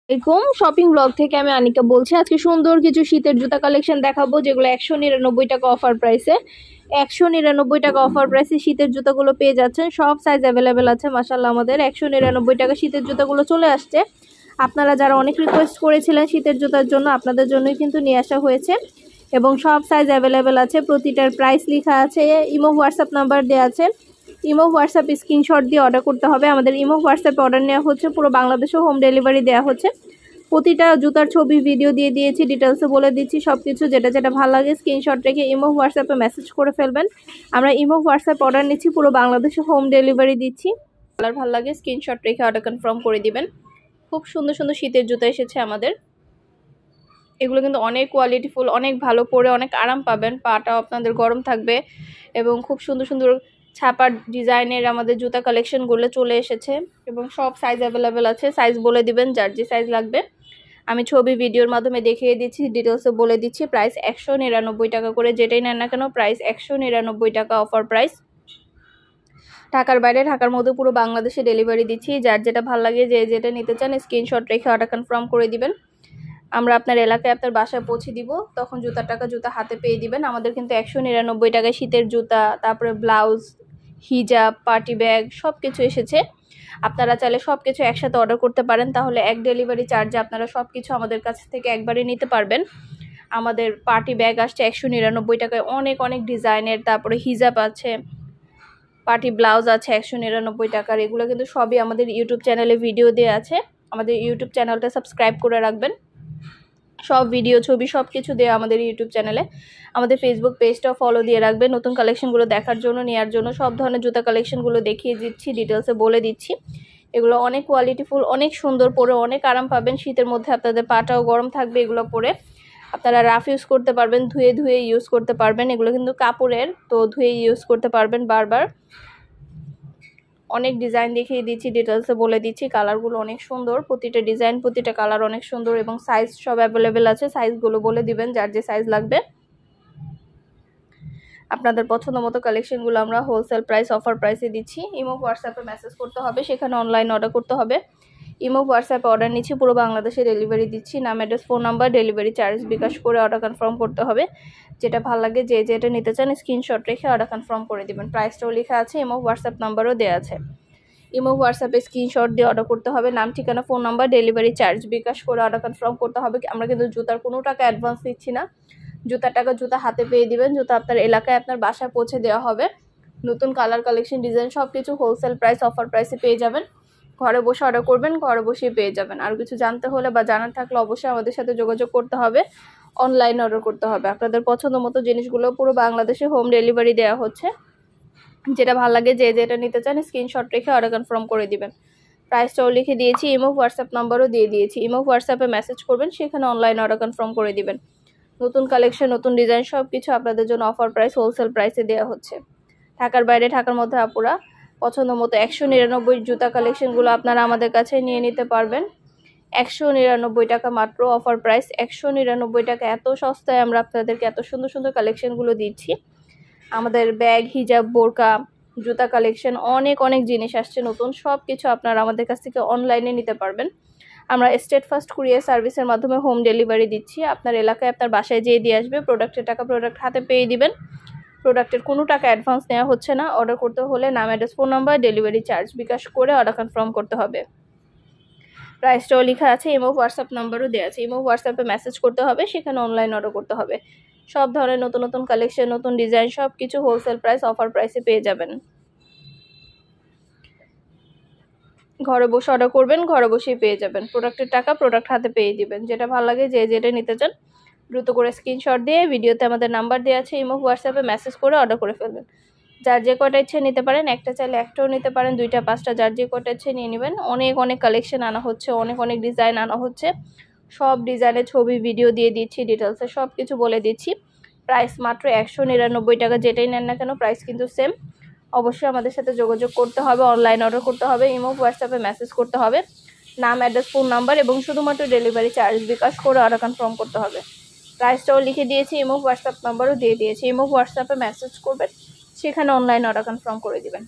এরকম shopping blog থেকে আমি আনিকা বলছি। আজকে সুন্দর কিছু শীতের জুতা কালেকশন দেখাবো, যেগুলো 199 টাকা অফার প্রাইসে। 199 টাকা অফার প্রাইসে শীতের জুতাগুলো পেয়ে যাচ্ছেন। সব সাইজ অ্যাভেলেবেল আছে মাশাআল্লাহ। আমাদের 199 টাকা শীতের জুতাগুলো চলে আসছে। আপনারা যারা অনেক রিকোয়েস্ট করেছিলেন শীতের জুতার জন্য, আপনাদের জন্যই কিন্তু নিয়ে আসা হয়েছে এবং সব সাইজ অ্যাভেলেবেল আছে। প্রতিটার প্রাইস লেখা আছে, ইমো হোয়াটসঅ্যাপ নাম্বার দেওয়া আছে। ইমো হোয়াটসঅ্যাপ স্ক্রিনশট দিয়ে অর্ডার করতে হবে। আমাদের ইমো হোয়াটসঅ্যাপে অর্ডার নেওয়া হচ্ছে, পুরো বাংলাদেশে হোম ডেলিভারি দেওয়া হচ্ছে। প্রতিটা জুতার ছবি ভিডিও দিয়ে দিয়েছি, ডিটেলসে বলে দিচ্ছি সব কিছু। যেটা যেটা ভালো লাগে স্ক্রিনশট রেখে ইমো হোয়াটসঅ্যাপে মেসেজ করে ফেলবেন। আমরা ইমো হোয়াটসঅ্যাপ অর্ডার নিচ্ছি, পুরো বাংলাদেশে হোম ডেলিভারি দিচ্ছি। কালার ভালো লাগে স্ক্রিনশট রেখে অর্ডার কনফার্ম করে দিবেন। খুব সুন্দর সুন্দর শীতের জুতা এসেছে আমাদের। এগুলো কিন্তু অনেক কোয়ালিটিফুল, অনেক ভালো, পরে অনেক আরাম পাবেন, পাটাও আপনাদের গরম থাকবে। এবং খুব সুন্দর সুন্দর ছাপার ডিজাইনের আমাদের জুতা কালেকশনগুলো চলে এসেছে এবং সব সাইজ অ্যাভেলেবেল আছে। সাইজ বলে দিবেন যার যে সাইজ লাগবে। আমি ছবি ভিডিওর মাধ্যমে দেখিয়ে দিচ্ছি, ডিটেলসে বলে দিচ্ছি। প্রাইস 199 টাকা করে, যেটাই নেন না কেন প্রাইস 199 টাকা অফার প্রাইস। ঢাকার বাইরে, ঢাকার মধ্যে পুরো বাংলাদেশে ডেলিভারি দিচ্ছি। যার যেটা ভালো লাগে, যে যেটা নিতে চান স্ক্রিনশট রেখে অর্ডার কনফার্ম করে দিবেন। আমরা আপনার এলাকায় আপনার বাসায় পৌঁছে দিব, তখন জুতার টাকা জুতা হাতে পেয়ে দিবেন। আমাদের কিন্তু 199 টাকায় শীতের জুতা, তারপরে ব্লাউজ, হিজাব, পার্টি ব্যাগ সব কিছু এসেছে। আপনারা চাইলে সব কিছু একসাথে অর্ডার করতে পারেন, তাহলে এক ডেলিভারি চার্জে আপনারা সব কিছু আমাদের কাছ থেকে একবারে নিতে পারবেন। আমাদের পার্টি ব্যাগ আসছে 199 টাকায়, অনেক অনেক ডিজাইনের। তারপরে হিজাব আছে, পার্টি ব্লাউজ আছে 199 টাকার। এগুলো কিন্তু সবই আমাদের ইউটিউব চ্যানেলে ভিডিও দেওয়া আছে। আমাদের ইউটিউব চ্যানেলটা সাবস্ক্রাইব করে রাখবেন। সব ভিডিও ছবি সব কিছু দেওয়া আমাদের ইউটিউব চ্যানেলে। আমাদের ফেসবুক পেজটাও ফলো দিয়ে রাখবেন নতুন কালেকশনগুলো দেখার জন্য, নেওয়ার জন্য। সব ধরনের জুতা কালেকশনগুলো দেখিয়ে দিচ্ছি, ডিটেলসে বলে দিচ্ছি। এগুলো অনেক কোয়ালিটিফুল, অনেক সুন্দর, পরে অনেক আরাম পাবেন। শীতের মধ্যে আপনাদের পাটাও গরম থাকবে। এগুলো পরে আপনারা রাফ ইউজ করতে পারবেন, ধুয়ে ধুয়ে ইউজ করতে পারবেন। এগুলো কিন্তু কাপড়ের, তো ধুয়ে ইউজ করতে পারবেন বারবার। অনেক ডিজাইন দেখিয়ে দিচ্ছি, ডিটেলসে বলে দিচ্ছি। কালারগুলো অনেক সুন্দর, প্রতিটা ডিজাইন প্রতিটা কালার অনেক সুন্দর এবং সাইজ সব অ্যাভেলেবেল আছে। সাইজগুলো বলে দিবেন যার যে সাইজ লাগবে। আপনাদের পছন্দ মতো কালেকশনগুলো আমরা হোলসেল প্রাইস অফার প্রাইসে দিচ্ছি। ইমো হোয়াটসঅ্যাপে মেসেজ করতে হবে, সেখানে অনলাইন অর্ডার করতে হবে। ইমো হোয়াটসঅ্যাপে অর্ডার নিচ্ছি, পুরো বাংলাদেশে ডেলিভারি দিচ্ছি। নাম, address, phone number, delivery charge bKash করে অর্ডার কনফার্ম করতে হবে। যেটা ভালো লাগে, যে যেটা নিতে চান স্ক্রিনশট রেখে অর্ডার কনফার্ম করে দিবেন। প্রাইসটাও লেখা আছে, ইমো হোয়াটসঅ্যাপ নাম্বারও দেওয়া আছে। ইমো হোয়াটসঅ্যাপে স্ক্রিনশট দিয়ে অর্ডার করতে হবে। নাম, ঠিকানা, phone number, delivery charge bKash করে অর্ডার কনফার্ম করতে হবে। আমরা কিন্তু জুতার কোনো টাকা অ্যাডভান্স দিচ্ছি না। জুতার টাকা জুতা হাতে পেয়ে দিবেন। জুতা আপনার এলাকায় আপনার বাসায় পৌঁছে দেওয়া হবে। নতুন কালার কালেকশন ডিজাইন সব কিছু হোলসেল প্রাইস অফার প্রাইসে পেয়ে যাবেন। ঘরে বসে অর্ডার করবেন, ঘরে বসেই পেয়ে যাবেন। আর কিছু জানতে হলে বা জানার থাকলে অবশ্যই আমাদের সাথে যোগাযোগ করতে হবে, অনলাইন অর্ডার করতে হবে। আপনাদের পছন্দ মতো জিনিসগুলো পুরো বাংলাদেশে হোম ডেলিভারি দেওয়া হচ্ছে। যেটা ভালো লাগে, যে যেটা নিতে চান স্ক্রিনশট রেখে অর্ডার কনফার্ম করে দিবেন। প্রাইসটাও লিখে দিয়েছি, ইমো হোয়াটসঅ্যাপ নাম্বারও দিয়ে দিয়েছি। ইমো হোয়াটসঅ্যাপে মেসেজ করবেন, সেখানে অনলাইন অর্ডার কনফার্ম করে দিবেন। নতুন কালেকশন, নতুন ডিজাইন সব কিছু আপনাদের জন্য অফার প্রাইস, হোলসেল প্রাইসে দেওয়া হচ্ছে। ঢাকার বাইরে, ঢাকার মধ্যে আপুরা পছন্দ মতো 199 জুতা কালেকশনগুলো আপনারা আমাদের কাছে নিয়ে নিতে পারবেন। 199 টাকা মাত্র অফার প্রাইস। 199 টাকা, এত সস্তায় আমরা আপনাদেরকে এত সুন্দর সুন্দর কালেকশনগুলো দিচ্ছি। আমাদের ব্যাগ, হিজাব, বোরকা, জুতা কালেকশন অনেক অনেক জিনিস আসছে নতুন। সব কিছু আপনারা আমাদের কাছ থেকে অনলাইনে নিতে পারবেন। আমরা স্টেট ফার্স্ট কুরিয়ার সার্ভিসের মাধ্যমে হোম ডেলিভারি দিচ্ছি। আপনার এলাকায় আপনার বাসায় যেয়ে দিয়ে আসবে। প্রোডাক্টের টাকা প্রোডাক্ট হাতে পেয়ে দিবেন। প্রোডাক্টের কোনো টাকা অ্যাডভান্স নেওয়া হচ্ছে না। অর্ডার করতে হলে নাম, address, phone number, delivery charge bKash করে অর্ডার কনফার্ম করতে হবে। প্রাইসটাও লেখা আছে, ইমো হোয়াটসঅ্যাপ নাম্বারও দেওয়া আছে। ইমো হোয়াটসঅ্যাপে মেসেজ করতে হবে, সেখানে অনলাইন অর্ডার করতে হবে। সব ধরনের নতুন নতুন কালেকশন, নতুন ডিজাইন সব কিছু হোলসেল প্রাইস অফার প্রাইসে পেয়ে যাবেন। ঘরে বসে অর্ডার করবেন, ঘরে বসেই পেয়ে যাবেন। প্রোডাক্টের টাকা প্রোডাক্ট হাতে পেয়ে দিবেন। যেটা ভালো লাগে, যে যেটা নিতে চান দ্রুত করে স্ক্রিনশট দিয়ে ভিডিওতে আমাদের নাম্বার দেওয়া আছে, ইমো হোয়াটসঅ্যাপে মেসেজ করে অর্ডার করে ফেলবেন। যার যে কটা ইচ্ছে নিতে পারেন, একটা চাইলে একটাও নিতে পারেন, দুইটা পাঁচটা, যার যে কটা ইচ্ছে নিয়ে নেবেন। অনেক অনেক কালেকশন আনা হচ্ছে, অনেক অনেক ডিজাইন আনা হচ্ছে। সব ডিজাইনের ছবি ভিডিও দিয়ে দিচ্ছি, ডিটেলসে সব কিছু বলে দিচ্ছি। প্রাইস মাত্র 199 টাকা, যেটাই নেন না কেন প্রাইস কিন্তু সেম। অবশ্যই আমাদের সাথে যোগাযোগ করতে হবে, অনলাইন অর্ডার করতে হবে, ইমো হোয়াটসঅ্যাপে মেসেজ করতে হবে। নাম, অ্যাড্রেস, ফোন নাম্বার এবং শুধুমাত্র ডেলিভারি চার্জ বিকাশ করে অর্ডার কনফার্ম করতে হবে। প্রাইসটাও লিখে দিয়েছি, ইমো হোয়াটসঅ্যাপ নাম্বারও দিয়ে দিয়েছি। ইমো হোয়াটসঅ্যাপে মেসেজ করবেন, সেখানে অনলাইন অর্ডার কনফার্ম করে দিবেন।